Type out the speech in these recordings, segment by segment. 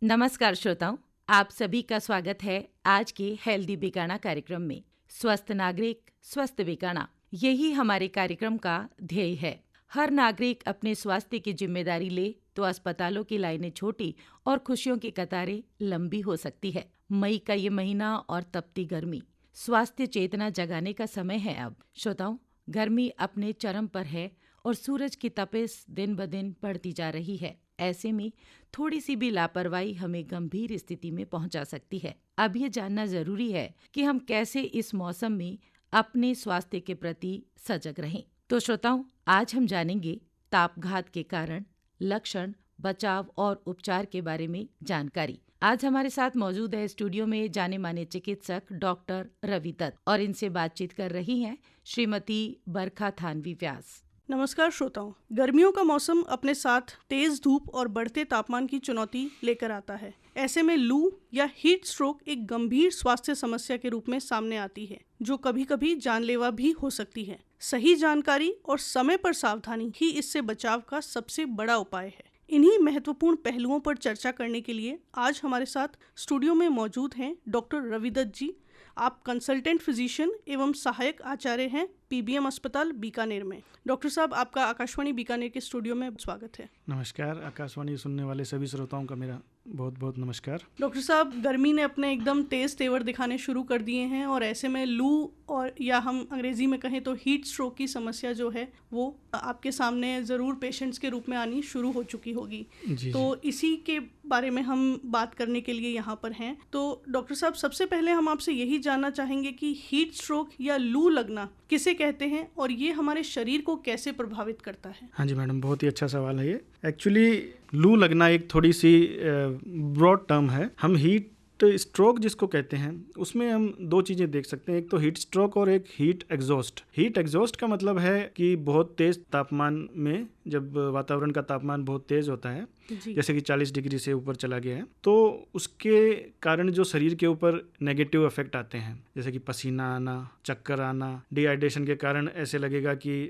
नमस्कार श्रोताओं, आप सभी का स्वागत है आज के हेल्दी बिगाना कार्यक्रम में। स्वस्थ नागरिक स्वस्थ बिगाना, यही हमारे कार्यक्रम का ध्येय है। हर नागरिक अपने स्वास्थ्य की जिम्मेदारी ले तो अस्पतालों की लाइनें छोटी और खुशियों की कतारें लंबी हो सकती है। मई का ये महीना और तपती गर्मी, स्वास्थ्य चेतना जगाने का समय है। अब श्रोताओं, गर्मी अपने चरम पर है और सूरज की तपिश दिन ब दिन बढ़ती जा रही है। ऐसे में थोड़ी सी भी लापरवाही हमें गंभीर स्थिति में पहुंचा सकती है। अब ये जानना जरूरी है कि हम कैसे इस मौसम में अपने स्वास्थ्य के प्रति सजग रहें। तो श्रोताओं, आज हम जानेंगे तापघात के कारण, लक्षण, बचाव और उपचार के बारे में जानकारी। आज हमारे साथ मौजूद है स्टूडियो में जाने माने चिकित्सक डॉक्टर रवि दत्त और इनसे बातचीत कर रही हैं श्रीमती बरखा थानवी व्यास। नमस्कार श्रोताओं, गर्मियों का मौसम अपने साथ तेज धूप और बढ़ते तापमान की चुनौती लेकर आता है। ऐसे में लू या हीट स्ट्रोक एक गंभीर स्वास्थ्य समस्या के रूप में सामने आती है, जो कभी कभी जानलेवा भी हो सकती है। सही जानकारी और समय पर सावधानी ही इससे बचाव का सबसे बड़ा उपाय है। इन्हीं महत्वपूर्ण पहलुओं पर चर्चा करने के लिए आज हमारे साथ स्टूडियो में मौजूद हैं डॉक्टर रवि दत्त जी। आप कंसल्टेंट फिजिशियन एवं सहायक आचार्य हैं पीबीएम अस्पताल बीकानेर में। डॉक्टर साहब, आपका आकाशवाणी बीकानेर के स्टूडियो में स्वागत है। नमस्कार। आकाशवाणी सुनने वाले सभी श्रोताओं का मेरा बहुत बहुत नमस्कार। डॉक्टर साहब, गर्मी ने अपने एकदम तेज तेवर दिखाने शुरू कर दिए हैं और ऐसे में लू और या हम अंग्रेजी में कहें तो हीट स्ट्रोक की समस्या जो है वो आपके सामने ज़रूर पेशेंट्स के रूप में आनी शुरू हो चुकी होगी। तो इसी के बारे में हम बात करने के लिए यहाँ पर हैं। तो डॉक्टर साहब, सबसे पहले हम आपसे यही जानना चाहेंगे कि हीट स्ट्रोक या लू लगना किसे कहते हैं और ये हमारे शरीर को कैसे प्रभावित करता है? हाँ जी मैडम, बहुत ही अच्छा सवाल है ये। एक्चुअली लू लगना एक थोड़ी सी ब्रॉड टर्म है। हम हीट स्ट्रोक जिसको कहते हैं उसमें हम दो चीज़ें देख सकते हैं, एक तो हीट स्ट्रोक और एक हीट एग्जॉस्ट। हीट एग्जॉस्ट का मतलब है कि बहुत तेज तापमान में, जब वातावरण का तापमान बहुत तेज होता है, जैसे कि 40 डिग्री से ऊपर चला गया है, तो उसके कारण जो शरीर के ऊपर नेगेटिव इफेक्ट आते हैं, जैसे कि पसीना आना, चक्कर आना, डिहाइड्रेशन के कारण ऐसे लगेगा कि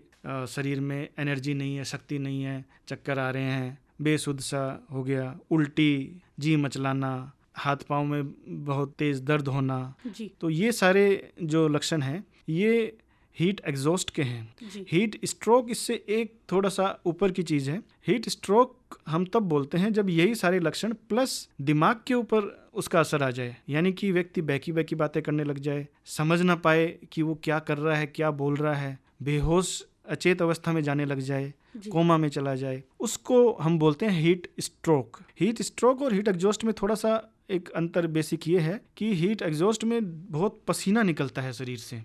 शरीर में एनर्जी नहीं है, शक्ति नहीं है, चक्कर आ रहे हैं, बेसुध सा हो गया, उल्टी, जी मचलाना, हाथ पाँव में बहुत तेज दर्द होना। तो ये सारे जो लक्षण हैं ये हीट एग्जॉस्ट के हैं। हीट स्ट्रोक इससे एक थोड़ा सा ऊपर की चीज़ है। हीट स्ट्रोक हम तब बोलते हैं जब यही सारे लक्षण प्लस दिमाग के ऊपर उसका असर आ जाए, यानी कि व्यक्ति बहकी बहकी बातें करने लग जाए, समझ ना पाए कि वो क्या कर रहा है, क्या बोल रहा है, बेहोश अचेत अवस्था में जाने लग जाए, कोमा में चला जाए, उसको हम बोलते हैं हीट स्ट्रोक। हीट स्ट्रोक और हीट एग्जॉस्ट में थोड़ा सा एक अंतर बेसिक ये है कि हीट एग्जॉस्ट में बहुत पसीना निकलता है शरीर से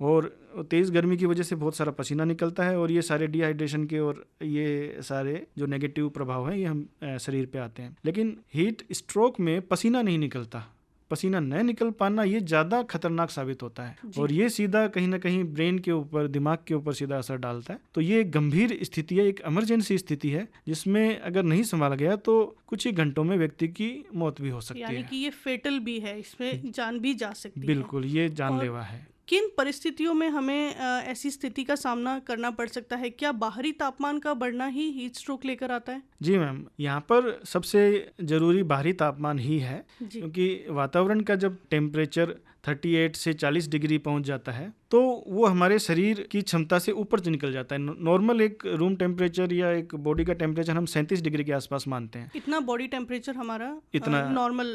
और तेज़ गर्मी की वजह से बहुत सारा पसीना निकलता है और ये सारे डिहाइड्रेशन के और ये सारे जो नेगेटिव प्रभाव हैं ये हम शरीर पे आते हैं। लेकिन हीट स्ट्रोक में पसीना नहीं निकलता। पसीना न निकल पाना ये ज़्यादा खतरनाक साबित होता है और ये सीधा कहीं ना कहीं ब्रेन के ऊपर, दिमाग के ऊपर सीधा असर डालता है। तो ये एक गंभीर स्थिति है, एक इमरजेंसी स्थिति है, जिसमें अगर नहीं संभाला गया तो कुछ ही घंटों में व्यक्ति की मौत भी हो सकती है। यानी कि ये फेटल भी है, इसमें जान भी जा सकती है। बिल्कुल, ये जानलेवा है। किन परिस्थितियों में हमें ऐसी स्थिति का सामना करना पड़ सकता है? क्या बाहरी तापमान का बढ़ना ही हीट स्ट्रोक लेकर आता है? जी मैम, यहाँ पर सबसे ज़रूरी बाहरी तापमान ही है, क्योंकि वातावरण का जब टेम्परेचर 38 से 40 डिग्री पहुँच जाता है तो वो हमारे शरीर की क्षमता से ऊपर निकल जाता है। नॉर्मल एक रूम टेम्परेचर या एक बॉडी का टेम्परेचर हम 37 डिग्री के आसपास मानते हैं। इतना बॉडी टेम्परेचर हमारा इतना नॉर्मल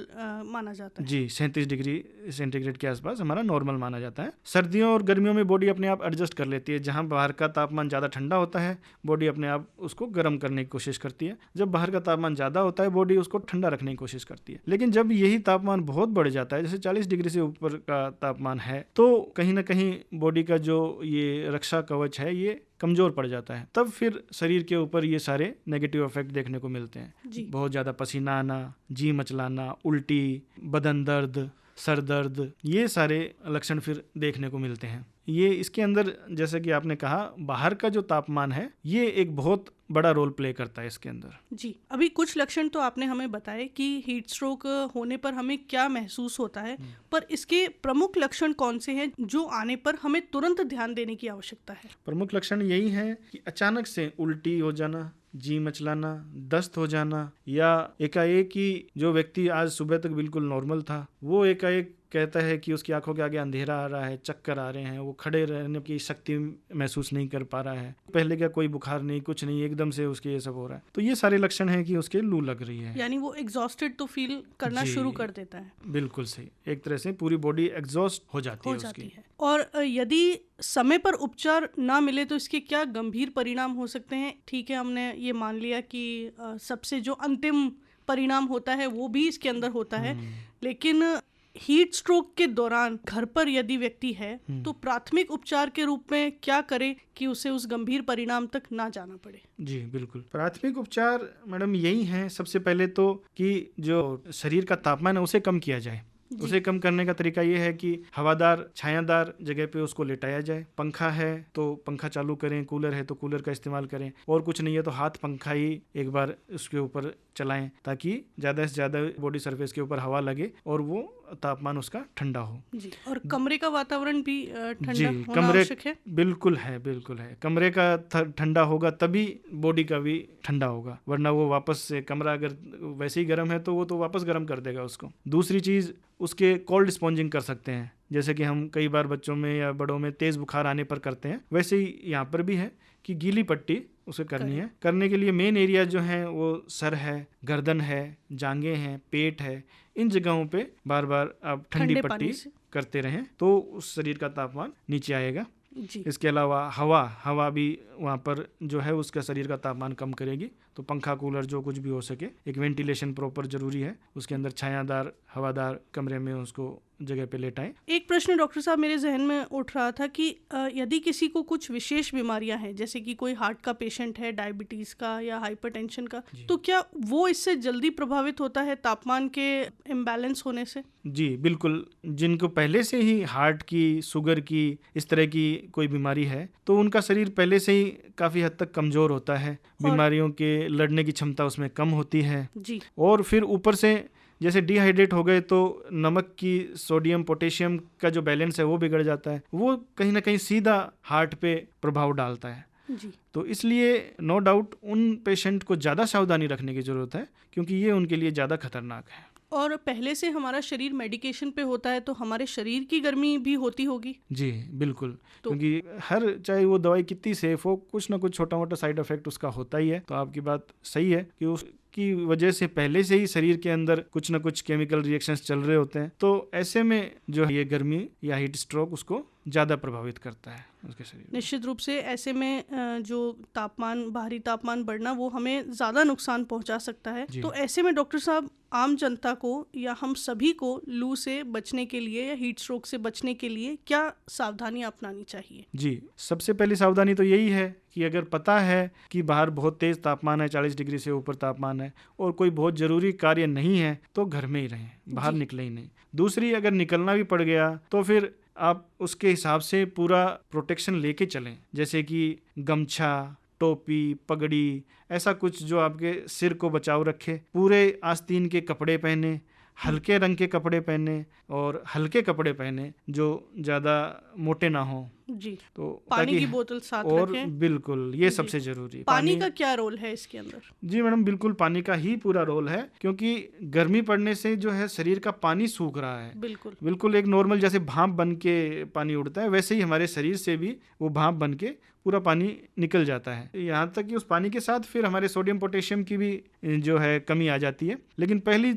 माना जाता है? जी, 37 डिग्री सेंटीग्रेड के आसपास हमारा नॉर्मल माना जाता है। सर्दियों और गर्मियों में बॉडी अपने आप एडजस्ट कर लेती है। जहाँ बाहर का तापमान ज़्यादा ठंडा होता है, बॉडी अपने आप उसको गर्म करने की कोशिश करती है। जब बाहर का तापमान ज़्यादा होता है, बॉडी उसको ठंडा रखने की कोशिश करती है। लेकिन जब यही तापमान बहुत बढ़ जाता है, जैसे 40 डिग्री से ऊपर का तापमान है, तो कहीं ना कहीं बॉडी का जो ये रक्षा कवच है ये कमज़ोर पड़ जाता है। तब फिर शरीर के ऊपर ये सारे नेगेटिव इफेक्ट देखने को मिलते हैं। बहुत ज़्यादा पसीना आना, जी मचलाना, उल्टी, बदन दर्द, सर दर्द, ये सारे लक्षण फिर देखने को मिलते हैं। ये इसके अंदर, जैसे कि आपने कहा, बाहर का जो तापमान है ये एक बहुत बड़ा रोल प्ले करता है इसके अंदर। जी, अभी कुछ लक्षण तो आपने हमें बताए कि हीट स्ट्रोक होने पर हमें क्या महसूस होता है, पर इसके प्रमुख लक्षण कौन से हैं जो आने पर हमें तुरंत ध्यान देने की आवश्यकता है? प्रमुख लक्षण यही है कि अचानक से उल्टी हो जाना, जी मचलाना, दस्त हो जाना, या एकाएक ही जो व्यक्ति आज सुबह तक बिल्कुल नॉर्मल था वो एकाएक कहता है कि उसकी आंखों के आगे अंधेरा आ रहा है, चक्कर आ रहे हैं, वो खड़े रहने की शक्ति महसूस नहीं कर पा रहा है, पहले क्या कोई बुखार नहीं, कुछ नहीं, एकदम से उसके ये सब हो रहा है। तो ये सारे लक्षण हैं कि उसके लू लग रही है। यानी वो एग्जॉस्टेड तो फील करना शुरू कर देता है। बिल्कुल सही, एक तरह से पूरी बॉडी एग्जॉस्ट हो जाती है उसकी। और यदि समय पर उपचार ना मिले तो इसके क्या गंभीर परिणाम हो सकते हैं? ठीक है, हमने ये मान लिया कि सबसे जो अंतिम परिणाम होता है वो भी इसके अंदर होता है, लेकिन हीट स्ट्रोक के दौरान घर पर यदि व्यक्ति है तो प्राथमिक उपचार के रूप में क्या करे कि उसे उस गंभीर परिणाम तक ना जाना पड़े? जी बिल्कुल, प्राथमिक उपचार मैडम यही है सबसे पहले तो कि जो शरीर का तापमान है उसे कम किया जाए। उसे कम करने का तरीका ये है कि हवादार छायादार जगह पे उसको लेटाया जाए। पंखा है तो पंखा चालू करें, कूलर है तो कूलर का इस्तेमाल करें, और कुछ नहीं है तो हाथ पंखा ही एक बार उसके ऊपर चलाएं ताकि ज़्यादा से ज़्यादा बॉडी सरफेस के ऊपर हवा लगे और वो तापमान उसका ठंडा हो। जी, और कमरे का वातावरण भी ठंडा होना आवश्यक है। बिल्कुल है, बिल्कुल है। कमरे का ठंडा होगा तभी बॉडी का भी ठंडा होगा, वरना वो वापस से कमरा अगर वैसे ही गर्म है तो वो तो वापस गर्म कर देगा उसको। दूसरी चीज़, उसके कोल्ड स्पॉन्जिंग कर सकते हैं, जैसे कि हम कई बार बच्चों में या बड़ों में तेज़ बुखार आने पर करते हैं, वैसे ही यहाँ पर भी है कि गीली पट्टी उसे करनी है। करने के लिए मेन एरिया जो है वो सर है, गर्दन है, जांघें हैं, पेट है, इन जगहों पे बार बार आप ठंडी पट्टी करते रहें तो उस शरीर का तापमान नीचे आएगा। इसके अलावा हवा भी वहाँ पर जो है उसका शरीर का तापमान कम करेगी। तो पंखा कूलर जो कुछ भी हो सके, एक वेंटिलेशन प्रॉपर जरूरी है, उसके अंदर छायादार हवादार कमरे में उसको जगह पे लेटाएं। एक प्रश्न डॉक्टर साहब मेरे जहन में उठ रहा था कि यदि किसी को कुछ विशेष बीमारियां हैं, जैसे कि कोई हार्ट का पेशेंट है, डायबिटीज का या हाइपरटेंशन का, तो क्या वो इससे जल्दी प्रभावित होता है तापमान के इम्बैलेंस होने से? जी बिल्कुल, जिनको पहले से ही हार्ट की, शुगर की, इस तरह की कोई बीमारी है तो उनका शरीर पहले से ही काफ़ी हद तक कमज़ोर होता है, बीमारियों के लड़ने की क्षमता उसमें कम होती है जी। और फिर ऊपर से जैसे डिहाइड्रेट हो गए तो नमक की, सोडियम पोटेशियम का जो बैलेंस है वो बिगड़ जाता है, वो कहीं ना कहीं सीधा हार्ट पे प्रभाव डालता है जी। तो इसलिए नो डाउट उन पेशेंट को ज़्यादा सावधानी रखने की ज़रूरत है, क्योंकि ये उनके लिए ज़्यादा खतरनाक है। और पहले से हमारा शरीर मेडिकेशन पे होता है तो हमारे शरीर की गर्मी भी होती होगी। जी बिल्कुल, क्योंकि हर चाहे वो दवाई कितनी सेफ हो, कुछ ना कुछ छोटा मोटा साइड इफेक्ट उसका होता ही है। तो आपकी बात सही है कि उसकी वजह से पहले से ही शरीर के अंदर कुछ ना कुछ केमिकल रिएक्शंस चल रहे होते हैं, तो ऐसे में जो ये गर्मी या हीट स्ट्रोक उसको ज़्यादा प्रभावित करता है उसके शरीर। निश्चित रूप से ऐसे में जो बाहरी तापमान बढ़ना वो हमें ज़्यादा नुकसान पहुंचा सकता है। तो ऐसे में डॉक्टर साहब, आम जनता को या हम सभी को लू से बचने के लिए या हीट स्ट्रोक से बचने के लिए क्या सावधानियां अपनानी चाहिए? जी, सबसे पहली सावधानी तो यही है कि अगर पता है कि बाहर बहुत तेज़ तापमान है, 40 डिग्री से ऊपर तापमान है और कोई बहुत ज़रूरी कार्य नहीं है तो घर में ही रहें, बाहर निकले ही नहीं। दूसरी, अगर निकलना भी पड़ गया तो फिर आप उसके हिसाब से पूरा प्रोटेक्शन लेके चलें, जैसे कि गमछा, टोपी, पगड़ी, ऐसा कुछ जो आपके सिर को बचाव रखे। पूरे आस्तीन के कपड़े पहने, हल्के रंग के कपड़े पहने और हल्के कपड़े पहने जो ज़्यादा मोटे ना हो जी। तो पानी की बोतल साथ और रखें। बिल्कुल, ये सबसे जरूरी। पानी का क्या रोल है इसके अंदर? जी मैडम, बिल्कुल पानी का ही पूरा रोल है, क्योंकि गर्मी पड़ने से जो है शरीर का पानी सूख रहा है। बिल्कुल एक नॉर्मल जैसे भाप बन के पानी उड़ता है, वैसे ही हमारे शरीर से भी वो भाप बन के पूरा पानी निकल जाता है। यहाँ तक कि उस पानी के साथ फिर हमारे सोडियम पोटेशियम की भी जो है कमी आ जाती है। लेकिन पहली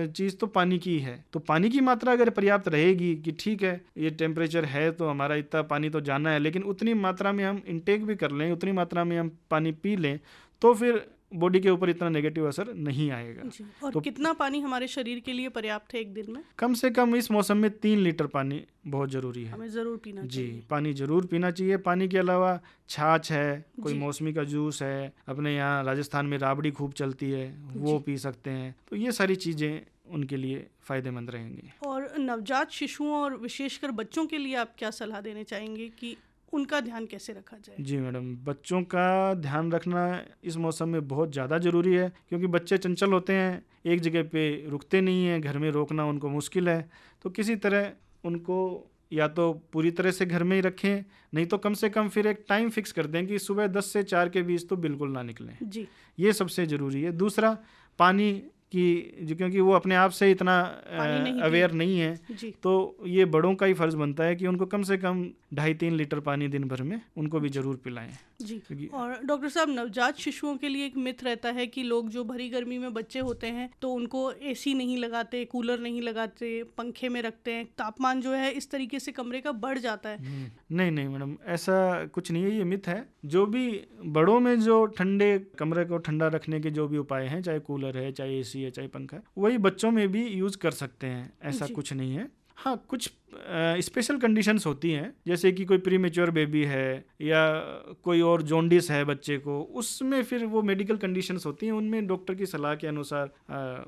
चीज़ तो पानी की है। तो पानी की मात्रा अगर पर्याप्त रहेगी कि ठीक है ये टेम्परेचर है तो हमारा इतना पानी तो जाना है, लेकिन उतनी मात्रा में हम इंटेक भी कर लें, उतनी मात्रा में हम पानी पी लें, तो फिर बॉडी के ऊपर इतना नेगेटिव असर नहीं आएगा जी। और तो कितना पानी हमारे शरीर के लिए पर्याप्त है एक दिन में? कम से कम इस मौसम में 3 लीटर पानी बहुत जरूरी है, हमें जरूर पीना चाहिए। जी, पानी जरूर पीना चाहिए। पानी के अलावा छाछ है, कोई मौसमी का जूस है, अपने यहाँ राजस्थान में राबड़ी खूब चलती है, वो पी सकते हैं। तो ये सारी चीज़ें उनके लिए फ़ायदेमंद रहेंगी। और नवजात शिशुओं और विशेषकर बच्चों के लिए आप क्या सलाह देना चाहेंगे कि उनका ध्यान कैसे रखा जाए? जी मैडम, बच्चों का ध्यान रखना इस मौसम में बहुत ज़्यादा ज़रूरी है, क्योंकि बच्चे चंचल होते हैं, एक जगह पे रुकते नहीं हैं, घर में रोकना उनको मुश्किल है। तो किसी तरह उनको या तो पूरी तरह से घर में ही रखें, नहीं तो कम से कम फिर एक टाइम फिक्स कर दें कि सुबह 10 से 4 के बीच तो बिल्कुल ना निकलें जी। ये सबसे ज़रूरी है। दूसरा, पानी कि क्योंकि वो अपने आप से इतना अवेयर नहीं है, तो ये बड़ों का ही फर्ज बनता है कि उनको कम से कम 2.5-3 लीटर पानी दिन भर में उनको भी जरूर पिलाएं जी। और डॉक्टर साहब, नवजात शिशुओं के लिए एक मिथ रहता है कि लोग जो भरी गर्मी में बच्चे होते हैं तो उनको एसी नहीं लगाते, कूलर नहीं लगाते, पंखे में रखते हैं, तापमान जो है इस तरीके से कमरे का बढ़ जाता है। नहीं मैडम, ऐसा कुछ नहीं है, ये मिथ है। जो भी बड़ों में जो ठंडे कमरे को ठंडा रखने के जो भी उपाय हैं, चाहे कूलर है, चाहे एसी है, चाहे पंखा है, वही बच्चों में भी यूज कर सकते हैं, ऐसा कुछ नहीं है। हाँ, कुछ स्पेशल कंडीशंस होती हैं, जैसे कि कोई प्रीमेच्योर बेबी है या कोई और जॉन्डिस है बच्चे को, उसमें फिर वो मेडिकल कंडीशंस होती हैं, उनमें डॉक्टर की सलाह के अनुसार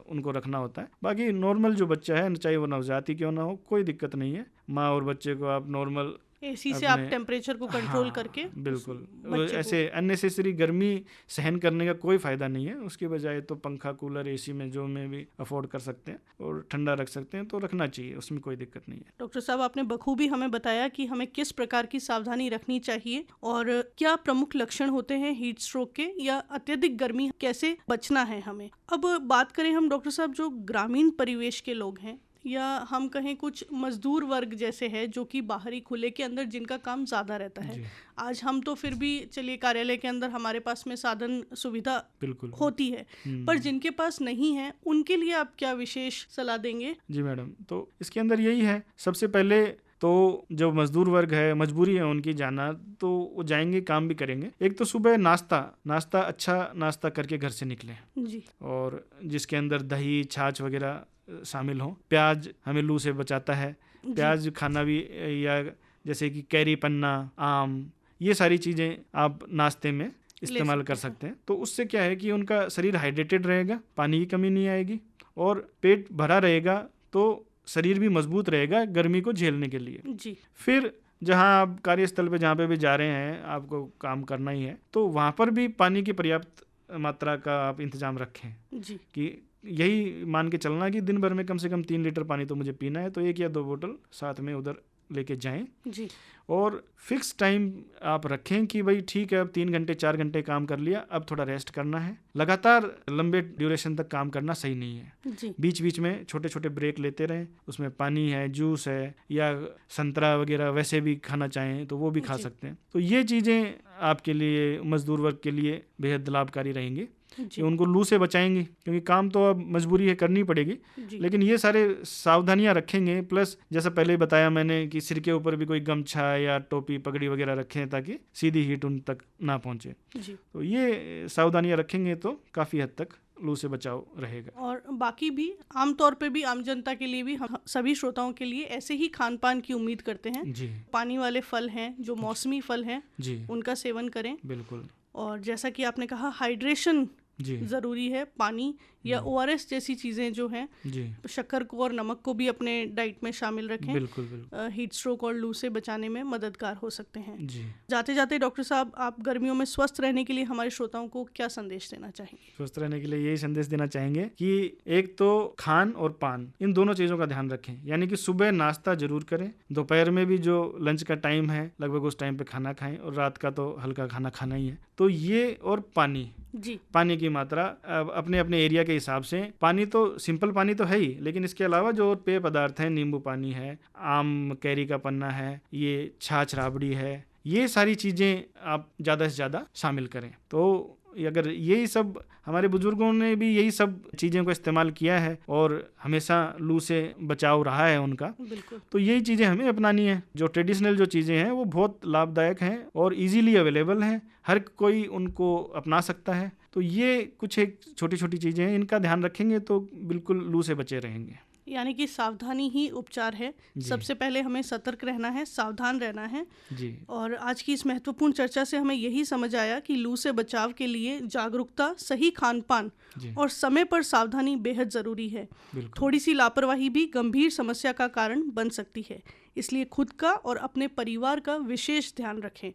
उनको रखना होता है। बाकी नॉर्मल जो बच्चा है, चाहे वो नवजात ही क्यों ना हो, कोई दिक्कत नहीं है। माँ और बच्चे को आप नॉर्मल एसी से आप टेम्परेचर को कंट्रोल करके, बिल्कुल ऐसे अननेसेसरी गर्मी सहन करने का कोई फायदा नहीं है। उसके बजाय तो पंखा, कूलर, एसी में जो में भी अफोर्ड कर सकते हैं और ठंडा रख सकते हैं तो रखना चाहिए, उसमें कोई दिक्कत नहीं है। डॉक्टर साहब, आपने बखूबी हमें बताया कि हमें किस प्रकार की सावधानी रखनी चाहिए और क्या प्रमुख लक्षण होते हैं हीट स्ट्रोक के, या अत्यधिक गर्मी कैसे बचना है हमें। अब बात करें हम डॉक्टर साहब, जो ग्रामीण परिवेश के लोग हैं या हम कहें कुछ मजदूर वर्ग जैसे है जो कि बाहरी खुले के अंदर जिनका काम ज़्यादा रहता है। आज हम तो फिर भी चलिए कार्यालय के अंदर हमारे पास में साधन सुविधा बिल्कुल होती है, पर जिनके पास नहीं है उनके लिए आप क्या विशेष सलाह देंगे? जी मैडम, तो इसके अंदर यही है, सबसे पहले तो जो मजदूर वर्ग है, मजबूरी है उनकी जाना, तो वो जाएंगे, काम भी करेंगे। एक तो सुबह नाश्ता अच्छा नाश्ता करके घर से निकलें जी, और जिसके अंदर दही, छाछ वगैरह शामिल हो। प्याज हमें लू से बचाता है, प्याज खाना भी, या जैसे कि कैरी पन्ना, आम, ये सारी चीज़ें आप नाश्ते में इस्तेमाल कर सकते हैं। तो उससे क्या है कि उनका शरीर हाइड्रेटेड रहेगा, पानी की कमी नहीं आएगी और पेट भरा रहेगा, तो शरीर भी मजबूत रहेगा गर्मी को झेलने के लिए जी। फिर जहाँ आप कार्यस्थल पे जहाँ पे भी जा रहे हैं, आपको काम करना ही है, तो वहाँ पर भी पानी की पर्याप्त मात्रा का आप इंतजाम रखें जी। कि यही मान के चलना कि दिन भर में कम से कम 3 लीटर पानी तो मुझे पीना है, तो 1 या 2 बोतल साथ में उधर लेके जाएं जी। और फिक्स टाइम आप रखें कि भाई ठीक है, अब 3 घंटे 4 घंटे काम कर लिया, अब थोड़ा रेस्ट करना है। लगातार लंबे ड्यूरेशन तक काम करना सही नहीं है जी। बीच बीच में छोटे छोटे ब्रेक लेते रहें, उसमें पानी है, जूस है, या संतरा वगैरह वैसे भी खाना चाहें तो वो भी खा सकते हैं। तो ये चीज़ें आपके लिए, मजदूर वर्ग के लिए बेहद लाभकारी रहेंगी कि उनको लू से बचाएंगे, क्योंकि काम तो अब मजबूरी है, करनी पड़ेगी, लेकिन ये सारे सावधानियां रखेंगे। प्लस जैसा पहले बताया मैंने कि सिर के ऊपर भी कोई गमछा या टोपी, पगड़ी वगैरह रखें ताकि सीधी हीट उन तक ना पहुंचे। तो ये सावधानियां रखेंगे तो काफ़ी हद तक लू से बचाव रहेगा। और बाकी भी आमतौर पे भी आम जनता के लिए भी, हम सभी श्रोताओं के लिए ऐसे ही खान पान की उम्मीद करते हैं जी। पानी वाले फल हैं, जो मौसमी फल हैं जी, उनका सेवन करें बिल्कुल। और जैसा कि आपने कहा, हाइड्रेशन जरूरी है, पानी या ORS जैसी चीजें जो हैं, शक्कर को और नमक को भी अपने डाइट में शामिल रखें, बिल्कुल। हीट स्ट्रोक और लू से बचाने में मददगार हो सकते हैं जी। जाते जाते डॉक्टर साहब, आप गर्मियों में स्वस्थ रहने के लिए हमारे श्रोताओं को क्या संदेश देना चाहेंगे? स्वस्थ रहने के लिए यही संदेश देना चाहेंगे कि एक तो खान और पान, इन दोनों चीजों का ध्यान रखें। यानी कि सुबह नाश्ता जरूर करें, दोपहर में भी जो लंच का टाइम है लगभग उस टाइम पे खाना खाएं, और रात का तो हल्का खाना खाना ही है। तो ये, और पानी जी, पानी की मात्रा अपने अपने एरिया के हिसाब से। पानी तो सिंपल पानी तो है ही, लेकिन इसके अलावा जो पेय पदार्थ हैं, नींबू पानी है, आम कैरी का पन्ना है, ये छाछ राबड़ी है, ये सारी चीज़ें आप ज़्यादा से ज़्यादा शामिल करें। तो अगर यही सब, हमारे बुजुर्गों ने भी यही सब चीज़ें को इस्तेमाल किया है और हमेशा लू से बचाव रहा है उनका, तो यही चीज़ें हमें अपनानी है। जो ट्रेडिशनल जो चीज़ें हैं वो बहुत लाभदायक हैं और इजीली अवेलेबल हैं, हर कोई उनको अपना सकता है। तो ये कुछ एक छोटी छोटी चीज़ें हैं, इनका ध्यान रखेंगे तो बिल्कुल लू से बचे रहेंगे। यानी कि सावधानी ही उपचार है। सबसे पहले हमें सतर्क रहना है, सावधान रहना है जी। और आज की इस महत्वपूर्ण चर्चा से हमें यही समझ आया कि लू से बचाव के लिए जागरूकता, सही खान पान और समय पर सावधानी बेहद ज़रूरी है। थोड़ी सी लापरवाही भी गंभीर समस्या का कारण बन सकती है, इसलिए खुद का और अपने परिवार का विशेष ध्यान रखें।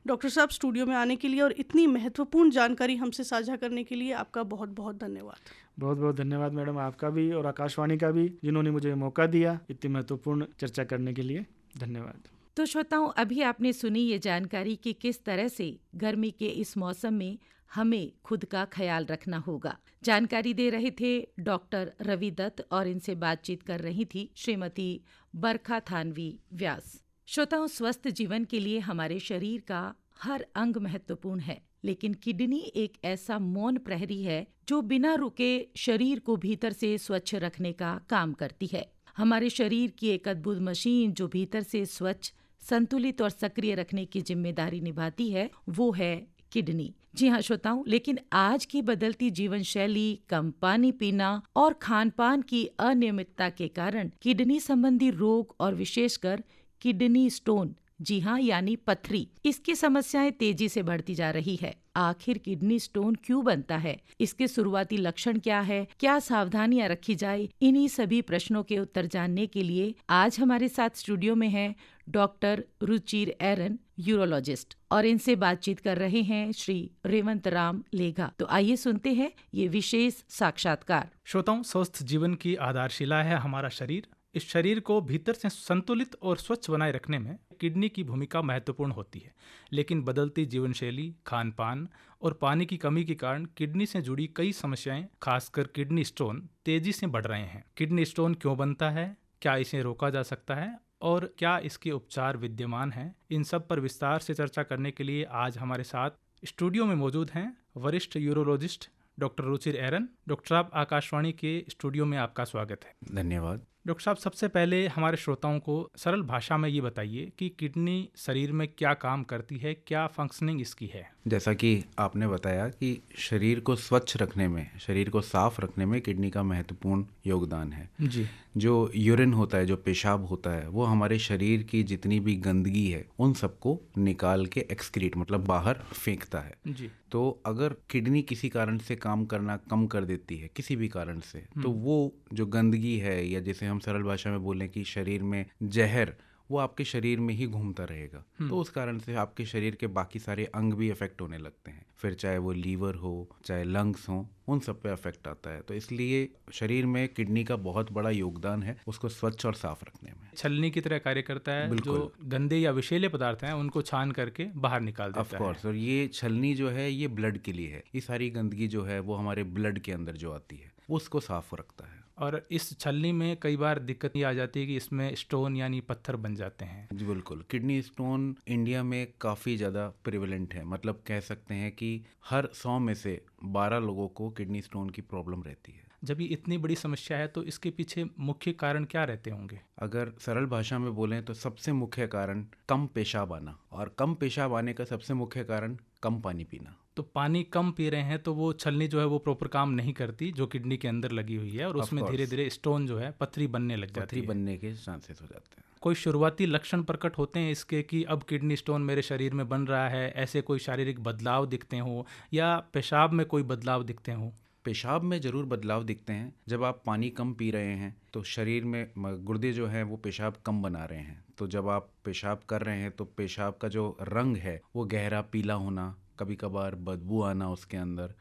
डॉक्टर साहब, स्टूडियो में आने के लिए और इतनी महत्वपूर्ण जानकारी हमसे साझा करने के लिए आपका बहुत बहुत धन्यवाद। बहुत बहुत धन्यवाद मैडम, आपका भी और आकाशवाणी का भी, जिन्होंने मुझे मौका दिया इतनी महत्वपूर्ण चर्चा करने के लिए। धन्यवाद। तो श्रोताओं, अभी आपने सुनी ये जानकारी कि किस तरह से गर्मी के इस मौसम में हमें खुद का ख्याल रखना होगा। जानकारी दे रहे थे डॉक्टर रवि दत्त और इनसे बातचीत कर रही थी श्रीमती बरखा थानवी व्यास। श्रोताओं, स्वस्थ जीवन के लिए हमारे शरीर का हर अंग महत्वपूर्ण है, लेकिन किडनी एक ऐसा मौन प्रहरी है जो बिना रुके शरीर को भीतर से स्वच्छ रखने का काम करती है। हमारे शरीर की एक अद्भुत मशीन जो भीतर से स्वच्छ, संतुलित और सक्रिय रखने की जिम्मेदारी निभाती है, वो है किडनी। जी हाँ श्रोताओं, लेकिन आज की बदलती जीवन शैली, कम पानी पीना और खान पान की अनियमितता के कारण किडनी संबंधी रोग और विशेषकर किडनी स्टोन, जी हाँ यानी पथरी, इसकी समस्याएं तेजी से बढ़ती जा रही है। आखिर किडनी स्टोन क्यों बनता है, इसके शुरुआती लक्षण क्या है, क्या सावधानियां रखी जाए, इन्हीं सभी प्रश्नों के उत्तर जानने के लिए आज हमारे साथ स्टूडियो में हैं डॉक्टर रुचिर एरन, यूरोलॉजिस्ट, और इनसे बातचीत कर रहे हैं श्री रेवंत राम लेघा। तो आइए सुनते हैं ये विशेष साक्षात्कार। श्रोताओं, स्वस्थ जीवन की आधारशिला है हमारा शरीर। इस शरीर को भीतर से संतुलित और स्वच्छ बनाए रखने में किडनी की भूमिका महत्वपूर्ण होती है। लेकिन बदलती जीवन शैली, खान पान और पानी की कमी के कारण किडनी से जुड़ी कई समस्याएं, खासकर किडनी स्टोन, तेजी से बढ़ रहे हैं। किडनी स्टोन क्यों बनता है, क्या इसे रोका जा सकता है और क्या इसके उपचार विद्यमान हैं, इन सब पर विस्तार से चर्चा करने के लिए आज हमारे साथ स्टूडियो में मौजूद हैं वरिष्ठ यूरोलॉजिस्ट डॉक्टर रुचिर एरन। डॉक्टर साहब, आकाशवाणी के स्टूडियो में आपका स्वागत है। धन्यवाद। डॉक्टर साहब, सबसे पहले हमारे श्रोताओं को सरल भाषा में ये बताइए कि किडनी शरीर में क्या काम करती है, क्या फंक्शनिंग इसकी है। जैसा कि आपने बताया कि शरीर को स्वच्छ रखने में, शरीर को साफ रखने में किडनी का महत्वपूर्ण योगदान है जी। जो यूरिन होता है, जो पेशाब होता है, वो हमारे शरीर की जितनी भी गंदगी है उन सबको निकाल के एक्सक्रीट मतलब बाहर फेंकता है जी। तो अगर किडनी किसी कारण से काम करना कम कर देती है, किसी भी कारण से, तो वो जो गंदगी है, या जैसे हम सरल भाषा में बोलें कि शरीर में जहर, वो आपके शरीर में ही घूमता रहेगा। तो उस कारण से आपके शरीर के बाकी सारे अंग भी अफेक्ट होने लगते हैं। फिर चाहे वो लीवर हो, चाहे लंग्स हो, उन सब पे अफेक्ट आता है। तो इसलिए शरीर में किडनी का बहुत बड़ा योगदान है उसको स्वच्छ और साफ रखने में। छलनी की तरह कार्य करता है, जो गंदे या विषैले पदार्थ हैं उनको छान करके बाहर निकाल देता है। Of course. और ये छलनी जो है ये ब्लड के लिए है। ये सारी गंदगी जो है वो हमारे ब्लड के अंदर जो आती है उसको साफ रखता है। और इस छलनी में कई बार दिक्कत ये आ जाती है कि इसमें स्टोन यानी पत्थर बन जाते हैं। जी बिल्कुल। किडनी स्टोन इंडिया में काफ़ी ज़्यादा प्रिवेलेंट है। मतलब कह सकते हैं कि हर 100 में से 12 लोगों को किडनी स्टोन की प्रॉब्लम रहती है। जब ये इतनी बड़ी समस्या है तो इसके पीछे मुख्य कारण क्या रहते होंगे? अगर सरल भाषा में बोलें तो सबसे मुख्य कारण कम पेशाब आना, और कम पेशाब आने का सबसे मुख्य कारण कम पानी पीना। तो पानी कम पी रहे हैं तो वो छलनी जो है वो प्रॉपर काम नहीं करती जो किडनी के अंदर लगी हुई है, और उसमें धीरे धीरे स्टोन जो है पथरी बनने लग जाती है। पथरी बनने के चांसेस हो जाते हैं। कोई शुरुआती लक्षण प्रकट होते हैं इसके कि अब किडनी स्टोन मेरे शरीर में बन रहा है, ऐसे कोई शारीरिक बदलाव दिखते हो या पेशाब में कोई बदलाव दिखते हो? पेशाब में ज़रूर बदलाव दिखते हैं। जब आप पानी कम पी रहे हैं तो शरीर में गुर्दे जो हैं वो पेशाब कम बना रहे हैं। तो जब आप पेशाब कर रहे हैं तो पेशाब का जो रंग है वो गहरा पीला होना, कभी कभार बदबू आना उसके अंदर,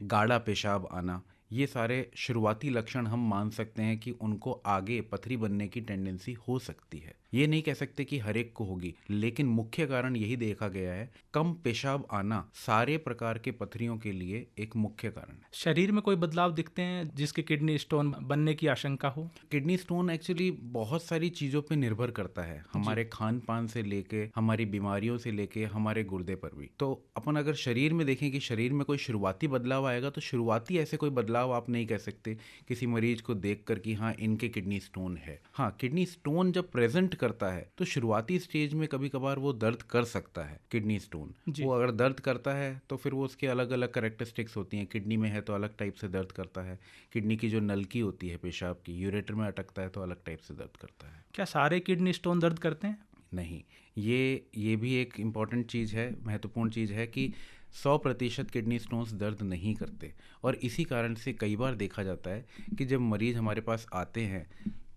गाढ़ा पेशाब आना, ये सारे शुरुआती लक्षण हम मान सकते हैं कि उनको आगे पथरी बनने की टेंडेंसी हो सकती है। ये नहीं कह सकते कि हर एक को होगी, लेकिन मुख्य कारण यही देखा गया है, कम पेशाब आना सारे प्रकार के पथरियों के लिए एक मुख्य कारण है। शरीर में कोई बदलाव दिखते हैं जिसके किडनी स्टोन बनने की आशंका हो? किडनी स्टोन एक्चुअली बहुत सारी चीज़ों पे निर्भर करता है, हमारे खान पान से लेके, हमारी बीमारियों से लेके, हमारे गुर्दे पर भी। तो अपन अगर शरीर में देखें कि शरीर में कोई शुरुआती बदलाव आएगा तो शुरुआती ऐसे कोई बदलाव आप नहीं कह सकते किसी मरीज को देखकर कि हाँ इनके किडनी स्टोन है। हाँ, किडनी स्टोन जब प्रेजेंट करता है तो शुरुआती स्टेज में कभी कभार वो दर्द कर सकता है। किडनी स्टोन वो अगर दर्द करता है तो फिर वो उसके अलग अलग कैरेक्टरिस्टिक्स होती हैं। किडनी में है तो अलग टाइप से दर्द करता है, किडनी की जो नलकी होती है पेशाब की, यूरेटर में अटकता है तो अलग टाइप से दर्द करता है। क्या सारे किडनी स्टोन दर्द करते हैं? नहीं, ये भी एक इम्पॉर्टेंट चीज़ है, महत्वपूर्ण चीज़ है कि 100% किडनी स्टोन्स दर्द नहीं करते। और इसी कारण से कई बार देखा जाता है कि जब मरीज़ हमारे पास आते हैं,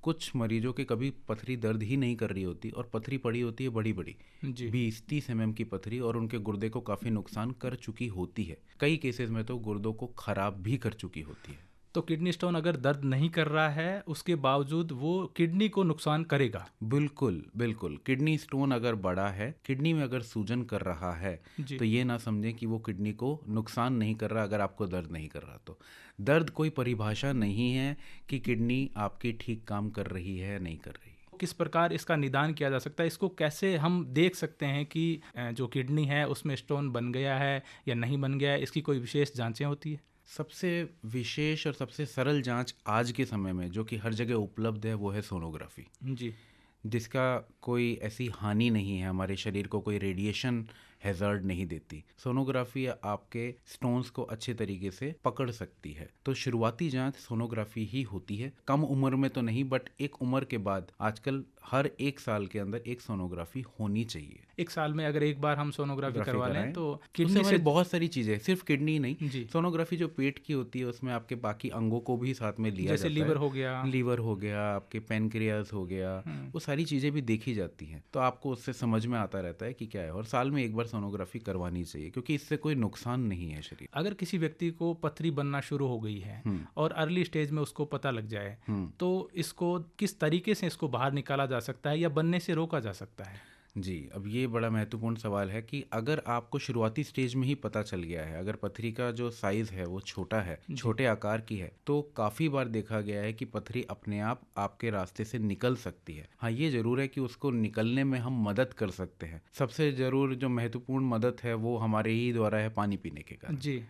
कुछ मरीजों के कभी पथरी दर्द ही नहीं कर रही होती और पथरी पड़ी होती है बड़ी 20-30 mm की पथरी, और उनके गुर्दे को काफ़ी नुकसान कर चुकी होती है। कई केसेस में तो गुर्दों को खराब भी कर चुकी होती है। तो किडनी स्टोन अगर दर्द नहीं कर रहा है उसके बावजूद वो किडनी को नुकसान करेगा? बिल्कुल बिल्कुल। किडनी स्टोन अगर बड़ा है, किडनी में अगर सूजन कर रहा है, जी। तो ये ना समझें कि वो किडनी को नुकसान नहीं कर रहा अगर आपको दर्द नहीं कर रहा तो। दर्द कोई परिभाषा नहीं है कि किडनी आपकी ठीक काम कर रही है या नहीं कर रही। किस प्रकार इसका निदान किया जा सकता है? इसको कैसे हम देख सकते हैं कि जो किडनी है उसमें स्टोन बन गया है या नहीं बन गया है? इसकी कोई विशेष जांचें होती है? सबसे विशेष और सबसे सरल जांच आज के समय में जो कि हर जगह उपलब्ध है वो है सोनोग्राफी, जी। जिसका कोई ऐसी हानि नहीं है, हमारे शरीर को कोई रेडिएशन हैज़र्ड नहीं देती। सोनोग्राफी आपके स्टोन्स को अच्छे तरीके से पकड़ सकती है। तो शुरुआती जांच सोनोग्राफी ही होती है। कम उम्र में तो नहीं, बट एक उम्र के बाद आजकल हर 1 साल के अंदर एक सोनोग्राफी होनी चाहिए। 1 साल में अगर एक बार हम सोनोग्राफी करवा लें तो उससे किडनी हमारी से बहुत सारी चीज़ें, सिर्फ किडनी नहीं, जी। सोनोग्राफी जो पेट की होती है उसमें आपके बाकी अंगों को भी साथ में लिया जैसे जाता लीवर है। हो गया, लीवर हो गया, आपके पैनक्रियाज हो गया, वो सारी चीज़ें भी देखी जाती हैं। तो आपको उससे समझ में आता रहता है कि क्या है, और साल में एक बार सोनोग्राफी करवानी चाहिए क्योंकि इससे कोई नुकसान नहीं है शरीर। अगर किसी व्यक्ति को पथरी बनना शुरू हो गई है और अर्ली स्टेज में उसको पता लग जाए तो इसको किस तरीके से इसको बाहर निकाला जा सकता है या बनने से रोका जा सकता है? जी, अब ये बड़ा महत्वपूर्ण सवाल है कि अगर आपको शुरुआती स्टेज में ही पता चल गया है, अगर पथरी का जो साइज़ है वो छोटा है, छोटे आकार की है, तो काफ़ी बार देखा गया है कि पथरी अपने आप आपके रास्ते से निकल सकती है। हाँ, ये ज़रूर है कि उसको निकलने में हम मदद कर सकते हैं। सबसे ज़रूर जो महत्वपूर्ण मदद है वो हमारे ही द्वारा है, पानी पीने के कारण। जी।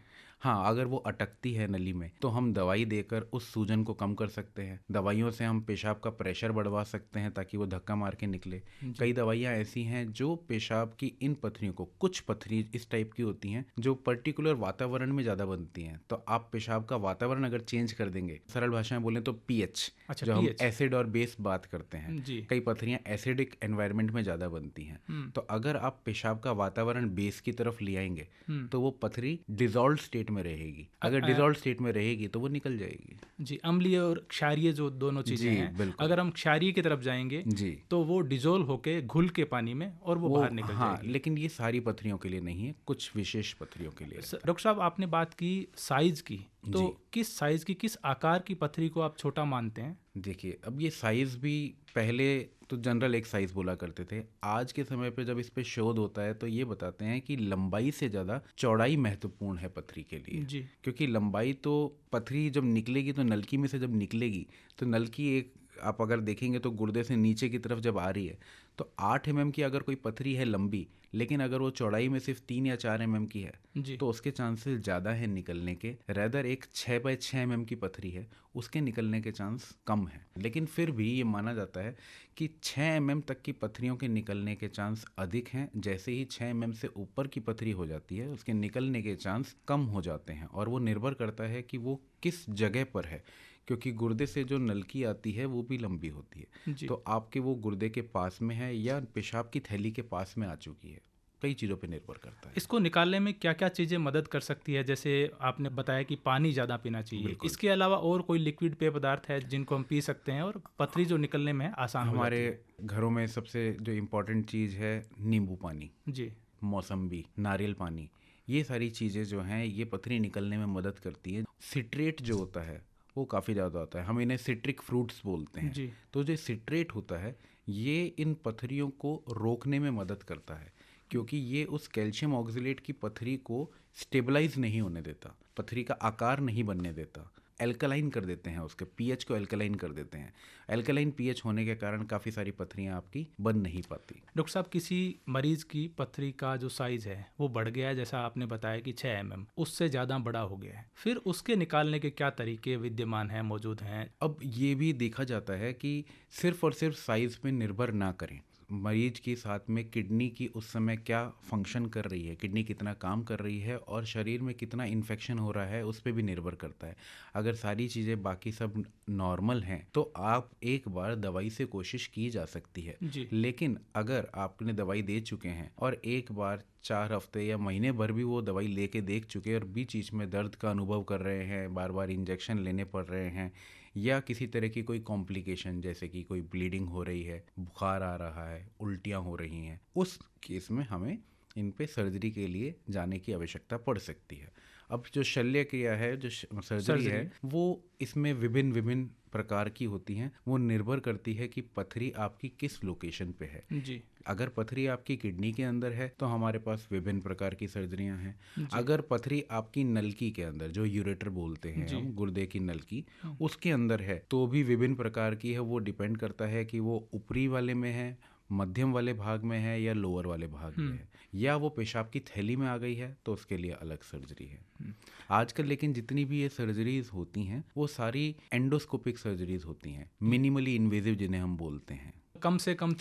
हाँ, अगर वो अटकती है नली में तो हम दवाई देकर उस सूजन को कम कर सकते हैं। दवाइयों से हम पेशाब का प्रेशर बढ़वा सकते हैं ताकि वो धक्का मार के निकले। कई दवाइयाँ ऐसी हैं जो पेशाब की इन पथरियों को, कुछ पथरी इस टाइप की होती हैं जो पर्टिकुलर वातावरण में ज़्यादा बनती हैं, तो आप पेशाब का वातावरण अगर चेंज कर देंगे, सरल भाषा में बोलें तो पीएच, अच्छा, जो हम pH एसिड और बेस बात करते हैं, जी। कई पथरियाँ एसिडिक एनवायरनमेंट में ज़्यादा बनती हैं। तो अगर आप पेशाब का वातावरण बेस की तरफ ले आएंगे तो वो पथरी डिजॉल्व स्टेट में रहेगी। अगर डिजॉल्व स्टेट में रहेगी तो वो निकल जाएगी। जी, अम्लीय और क्षारीय जो दोनों चीजें जी, हैं, बिल्कुल। अगर हम क्षारीय की तरफ जाएंगे जी, तो वो डिजोल्व होके घुल के पानी में और वो बाहर निकल हाँ, जाएगी। लेकिन ये सारी पथरियों के लिए नहीं है, कुछ विशेष पथरियों के लिए। डॉक्टर साहब, आपने बात की साइज की, तो किस साइज की, किस आकार की पथरी को आप छोटा मानते हैं? देखिए, अब ये साइज़ भी पहले तो जनरल एक साइज़ बोला करते थे। आज के समय पे जब इस पे शोध होता है तो ये बताते हैं कि लंबाई से ज़्यादा चौड़ाई महत्वपूर्ण है पथरी के लिए। जी। क्योंकि लंबाई तो, पथरी जब निकलेगी तो नलकी में से जब निकलेगी तो नलकी एक, आप अगर देखेंगे तो गुर्दे से नीचे की तरफ जब आ रही है तो 8 mm की अगर कोई पथरी है लंबी, लेकिन अगर वो चौड़ाई में सिर्फ 3 या 4 mm की है जी। तो उसके चांसेस ज़्यादा है निकलने के। रेदर एक 6 बाय 6 mm की पथरी है, उसके निकलने के चांस कम है। लेकिन फिर भी ये माना जाता है कि 6 mm तक की पथरियों के निकलने के चांस अधिक हैं। जैसे ही 6 mm से ऊपर की पथरी हो जाती है उसके निकलने के चांस कम हो जाते हैं, और वो निर्भर करता है कि वो किस जगह पर है, क्योंकि गुर्दे से जो नलकी आती है वो भी लंबी होती है। तो आपके वो गुर्दे के पास में है या पेशाब की थैली के पास में आ चुकी है, कई चीज़ों पे निर्भर करता है। इसको निकालने में क्या क्या चीज़ें मदद कर सकती है? जैसे आपने बताया कि पानी ज़्यादा पीना चाहिए, इसके अलावा और कोई लिक्विड पेय पदार्थ है जिनको हम पी सकते हैं और पथरी जो निकलने में आसान हो जाती है? हमारे घरों में सबसे जो इम्पोर्टेंट चीज़ है नींबू पानी, जी। मौसम्बी, नारियल पानी, ये सारी चीज़ें जो हैं ये पथरी निकलने में मदद करती है। सिट्रेट जो होता है वो काफ़ी ज़्यादा होता है, हम इन्हें सिट्रिक फ्रूट्स बोलते हैं। जी। तो जो सिट्रेट होता है ये इन पथरियों को रोकने में मदद करता है, क्योंकि ये उस कैल्शियम ऑक्सलेट की पथरी को स्टेबलाइज नहीं होने देता, पथरी का आकार नहीं बनने देता, एल्कलाइन कर देते हैं, उसके पीएच को एल्कलाइन कर देते हैं। एल्कलाइन पीएच होने के कारण काफ़ी सारी पथरियाँ आपकी बन नहीं पाती। डॉक्टर साहब, किसी मरीज की पथरी का जो साइज है वो बढ़ गया है, जैसा आपने बताया कि 6 mm, उससे ज़्यादा बड़ा हो गया है, फिर उसके निकालने के क्या तरीके विद्यमान हैं, मौजूद हैं? अब ये भी देखा जाता है कि सिर्फ और सिर्फ साइज़ पे निर्भर ना करें, मरीज के साथ में किडनी की उस समय क्या फंक्शन कर रही है, किडनी कितना काम कर रही है और शरीर में कितना इन्फेक्शन हो रहा है, उस पर भी निर्भर करता है। अगर सारी चीज़ें बाकी सब नॉर्मल हैं तो आप एक बार दवाई से कोशिश की जा सकती है। जी। लेकिन अगर आपने दवाई दे चुके हैं और एक बार 4 हफ्ते या महीने भर भी वो दवाई लेके देख चुके और बीच बीच में दर्द का अनुभव कर रहे हैं, बार बार इंजेक्शन लेने पड़ रहे हैं, या किसी तरह की कोई कॉम्प्लिकेशन जैसे कि कोई ब्लीडिंग हो रही है, बुखार आ रहा है, उल्टियाँ हो रही हैं, उस केस में हमें इन पे सर्जरी के लिए जाने की आवश्यकता पड़ सकती है। अब जो शल्य क्रिया है, जो सर्जरी है, वो इसमें विभिन्न विभिन्न प्रकार की होती हैं। वो निर्भर करती है कि पथरी आपकी किस लोकेशन पे है जी। अगर पथरी आपकी किडनी के अंदर है तो हमारे पास विभिन्न प्रकार की सर्जरियां हैं। अगर पथरी आपकी नलकी के अंदर, जो यूरेटर बोलते हैं हम, गुर्दे की नलकी, उसके अंदर है तो भी विभिन्न प्रकार की है। वो डिपेंड करता है कि वो ऊपरी वाले में है, मध्यम वाले भाग में है या लोअर वाले भाग में है, या वो पेशाब की थैली में आ गई है तो उसके लिए अलग सर्जरी है। आजकल लेकिन जितनी भी ये सर्जरीज होती हैं वो सारी एंडोस्कोपिक सर्जरीज होती हैं, मिनिमली इन्वेजिव जिन्हें हम बोलते हैं। कम से कम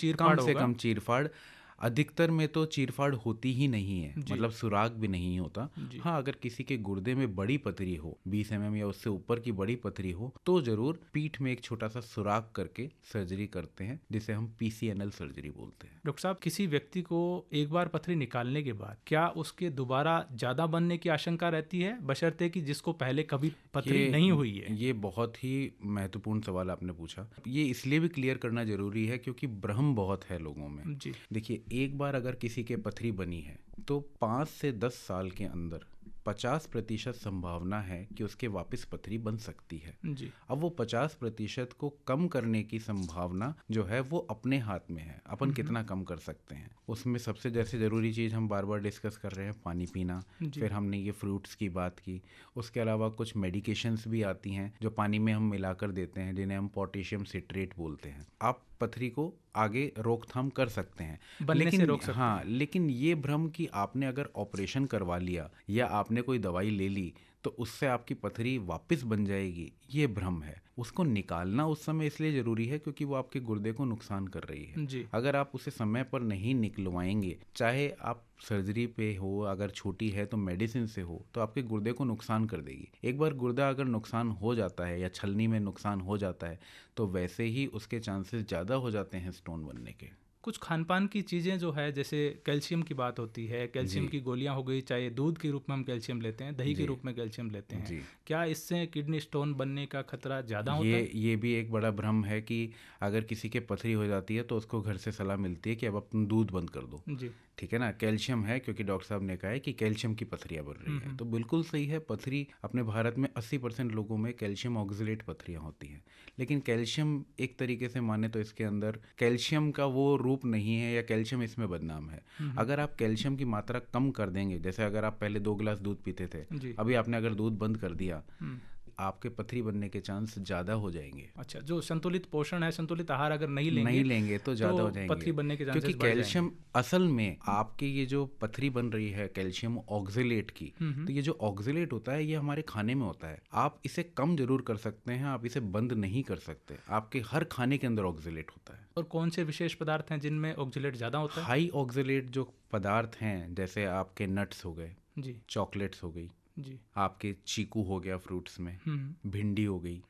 चीरफाड़ अधिकतर में तो चीरफाड़ होती ही नहीं है, मतलब सुराग भी नहीं होता। हाँ, अगर किसी के गुर्दे में बड़ी पथरी हो, 20 mm या उससे ऊपर की बड़ी पथरी हो, तो जरूर पीठ में एक छोटा सा सुराग करके सर्जरी करते हैं, जिसे हम PCNL सर्जरी बोलते हैं। डॉक्टर साहब, किसी व्यक्ति को एक बार पथरी निकालने के बाद क्या उसके दोबारा ज्यादा बनने की आशंका रहती है, बशर्ते कि जिसको पहले कभी पथरी नहीं हुई है? ये बहुत ही महत्वपूर्ण सवाल आपने पूछा। ये इसलिए भी क्लियर करना जरूरी है क्योंकि भ्रम बहुत है लोगों में। देखिए, एक बार अगर किसी के पथरी बनी है तो 5 से 10 साल के अंदर 50% संभावना है कि उसके वापस पथरी बन सकती है जी। अब वो 50% को कम करने की संभावना जो है वो अपने हाथ में है। अपन कितना कम कर सकते हैं उसमें सबसे जैसे ज़रूरी चीज़ हम बार बार डिस्कस कर रहे हैं, पानी पीना। फिर हमने ये फ्रूट्स की बात की। उसके अलावा कुछ मेडिकेशंस भी आती हैं जो पानी में हम मिलाकर देते हैं, जिन्हें हम पोटेशियम सिट्रेट बोलते हैं। आप पथरी को आगे रोकथाम कर सकते हैं, लेकिन रोक सकते हाँ, लेकिन ये भ्रम कि आपने अगर ऑपरेशन करवा लिया या आपने कोई दवाई ले ली तो उससे आपकी पथरी वापस बन जाएगी, ये भ्रम है। उसको निकालना उस समय इसलिए ज़रूरी है क्योंकि वो आपके गुर्दे को नुकसान कर रही है जी। अगर आप उसे समय पर नहीं निकलवाएंगे, चाहे आप सर्जरी पे हो, अगर छोटी है तो मेडिसिन से हो, तो आपके गुर्दे को नुकसान कर देगी। एक बार गुर्दा अगर नुकसान हो जाता है या छलनी में नुकसान हो जाता है तो वैसे ही उसके चांसेस ज़्यादा हो जाते हैं स्टोन बनने के। कुछ खानपान की चीज़ें जो है, जैसे कैल्शियम की बात होती है, कैल्शियम की गोलियां हो गई, चाहे दूध के रूप में हम कैल्शियम लेते हैं, दही के रूप में कैल्शियम लेते हैं, क्या इससे किडनी स्टोन बनने का खतरा ज़्यादा होता है? ये भी एक बड़ा भ्रम है कि अगर किसी के पथरी हो जाती है तो उसको घर से सलाह मिलती है कि अब अपन दूध बंद कर दो। जी। ठीक है ना, कैल्शियम है क्योंकि डॉक्टर साहब ने कहा है कि कैल्शियम की पथरियाँ बढ़ रही हैं, तो बिल्कुल सही है। पथरी अपने भारत में 80% लोगों में कैल्शियम ऑक्सलेट पथरियाँ होती हैं, लेकिन कैल्शियम एक तरीके से माने तो इसके अंदर कैल्शियम का वो रूप नहीं है या कैल्शियम इसमें बदनाम है। अगर आप कैल्शियम की मात्रा कम कर देंगे, जैसे अगर आप पहले 2 गिलास दूध पीते थे, अभी आपने अगर दूध बंद कर दिया, आपके पथरी बनने के चांस ज़्यादा हो जाएंगे। अच्छा, जो संतुलित पोषण है, संतुलित आहार अगर नहीं लेंगे तो ज़्यादा हो जाएंगे, पथरी बनने के चांसेस क्योंकि कैल्शियम असल में आपके ये जो पथरी बन रही है कैल्शियम ऑक्सलेट की, तो ये जो ऑक्सलेट होता है ये हमारे खाने में होता है। आप इसे कम जरूर कर सकते हैं, आप इसे बंद नहीं कर सकते। आपके हर खाने के अंदर ऑक्सलेट होता है। और कौन से विशेष पदार्थ हैं जिनमें ऑक्सलेट ज़्यादा होता है? हाई ऑक्सलेट जो पदार्थ हैं, जैसे आपके नट्स हो गए जी, चॉकलेट्स हो गई जी, आपके चीकू हो गया फ्रूट्स में, भिंडी हो गई,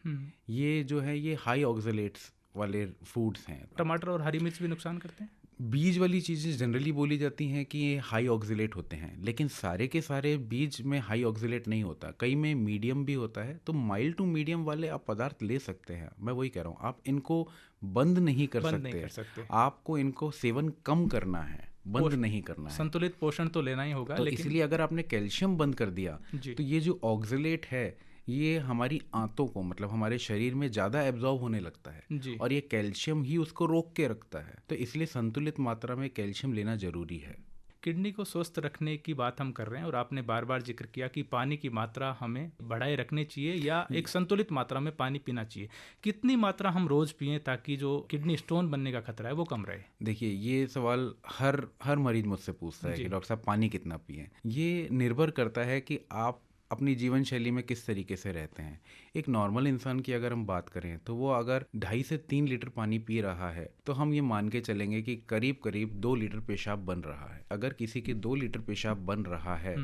ये जो है ये हाई ऑक्सलेट्स वाले फूड्स हैं। टमाटर और हरी मिर्च भी नुकसान करते हैं? बीज वाली चीज़ें जनरली बोली जाती हैं कि ये हाई ऑक्सलेट होते हैं, लेकिन सारे के सारे बीज में हाई ऑक्सलेट नहीं होता, कई में मीडियम भी होता है। तो माइल्ड टू मीडियम वाले आप पदार्थ ले सकते हैं। मैं वही कह रहा हूँ, आप इनको बंद नहीं कर सकते। आपको इनको सेवन कम करना है, बंद नहीं करना है। संतुलित पोषण तो लेना ही होगा। तो इसलिए अगर आपने कैल्शियम बंद कर दिया तो ये जो ऑक्सलेट है ये हमारी आंतों को, मतलब हमारे शरीर में ज़्यादा एब्जॉर्ब होने लगता है और ये कैल्शियम ही उसको रोक के रखता है। तो इसलिए संतुलित मात्रा में कैल्शियम लेना जरूरी है। किडनी को स्वस्थ रखने की बात हम कर रहे हैं और आपने बार बार जिक्र किया कि पानी की मात्रा हमें बढ़ाए रखनी चाहिए या एक संतुलित मात्रा में पानी पीना चाहिए। कितनी मात्रा हम रोज पिएं ताकि जो किडनी स्टोन बनने का खतरा है वो कम रहे? देखिए, ये सवाल हर मरीज मुझसे पूछता है कि डॉक्टर साहब पानी कितना पिएं। ये निर्भर करता है कि आप अपनी जीवन शैली में किस तरीके से रहते हैं। एक नॉर्मल इंसान की अगर हम बात करें तो वो अगर 2.5 से 3 लीटर पानी पी रहा है तो हम ये मान के चलेंगे कि करीब करीब 2 लीटर पेशाब बन रहा है। अगर किसी के 2 लीटर पेशाब बन रहा है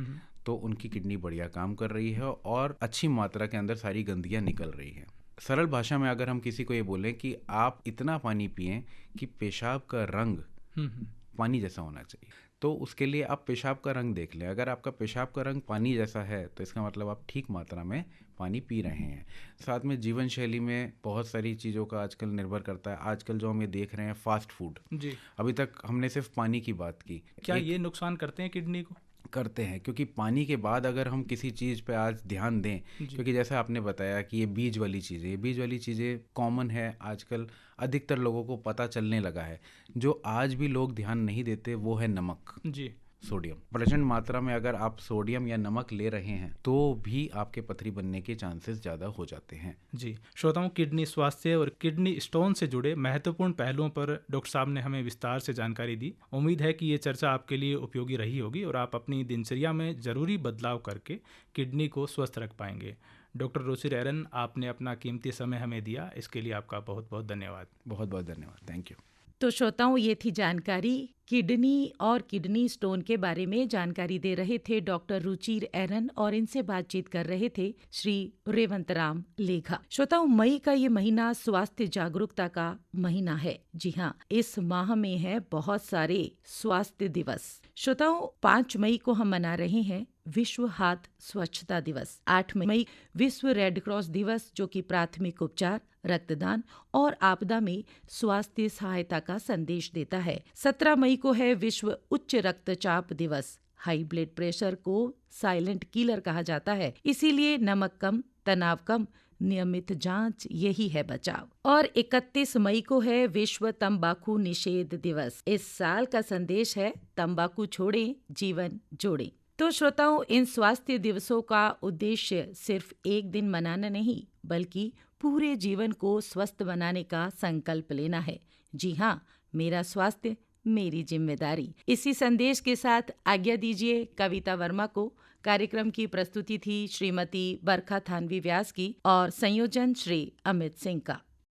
तो उनकी किडनी बढ़िया काम कर रही है और अच्छी मात्रा के अंदर सारी गंदगियाँ निकल रही हैं। सरल भाषा में अगर हम किसी को ये बोलें कि आप इतना पानी पिएं कि पेशाब का रंग पानी जैसा होना चाहिए, तो उसके लिए आप पेशाब का रंग देख लें। अगर आपका पेशाब का रंग पानी जैसा है तो इसका मतलब आप ठीक मात्रा में पानी पी रहे हैं। साथ में जीवन शैली में बहुत सारी चीज़ों का आजकल निर्भर करता है। आजकल जो हम ये देख रहे हैं फास्ट फूड जी, अभी तक हमने सिर्फ पानी की बात की। क्या ये नुकसान करते हैं किडनी को? करते हैं, क्योंकि पानी के बाद अगर हम किसी चीज़ पे आज ध्यान दें, क्योंकि जैसे आपने बताया कि ये बीज वाली चीज़ें कॉमन है आजकल, अधिकतर लोगों को पता चलने लगा है। जो आज भी लोग ध्यान नहीं देते वो है नमक, जी, सोडियम। प्रचंड मात्रा में अगर आप सोडियम या नमक ले रहे हैं तो भी आपके पथरी बनने के चांसेस ज़्यादा हो जाते हैं। जी श्रोताओं, किडनी स्वास्थ्य और किडनी स्टोन से जुड़े महत्वपूर्ण पहलुओं पर डॉक्टर साहब ने हमें विस्तार से जानकारी दी। उम्मीद है कि ये चर्चा आपके लिए उपयोगी रही होगी और आप अपनी दिनचर्या में ज़रूरी बदलाव करके किडनी को स्वस्थ रख पाएंगे। डॉक्टर रुचिर एरन, आपने अपना कीमती समय हमें दिया, इसके लिए आपका बहुत बहुत धन्यवाद। बहुत बहुत धन्यवाद, थैंक यू। तो श्रोताओं, ये थी जानकारी। किडनी और किडनी स्टोन के बारे में जानकारी दे रहे थे डॉक्टर रुचिर एरन और इनसे बातचीत कर रहे थे श्री रेवंतराम लेखा। श्रोताओं, मई का ये महीना स्वास्थ्य जागरूकता का महीना है। जी हाँ, इस माह में है बहुत सारे स्वास्थ्य दिवस। श्रोताओं, 5 मई को हम मना रहे हैं विश्व हाथ स्वच्छता दिवस। 8 मई विश्व रेड क्रॉस दिवस, जो कि प्राथमिक उपचार, रक्तदान और आपदा में स्वास्थ्य सहायता का संदेश देता है। 17 मई को है विश्व उच्च रक्तचाप दिवस। हाई ब्लड प्रेशर को साइलेंट किलर कहा जाता है, इसीलिए नमक कम, तनाव कम, नियमित जांच, यही है बचाव। और 31 मई को है विश्व तंबाकू निषेध दिवस। इस साल का संदेश है तंबाकू छोड़ें, जीवन जोड़ें। तो श्रोताओं, इन स्वास्थ्य दिवसों का उद्देश्य सिर्फ एक दिन मनाना नहीं, बल्कि पूरे जीवन को स्वस्थ बनाने का संकल्प लेना है। जी हाँ, मेरा स्वास्थ्य मेरी जिम्मेदारी। इसी संदेश के साथ आज्ञा दीजिए कविता वर्मा को। कार्यक्रम की प्रस्तुति थी श्रीमती बरखा थानवी व्यास की और संयोजन श्री अमित सिंह का।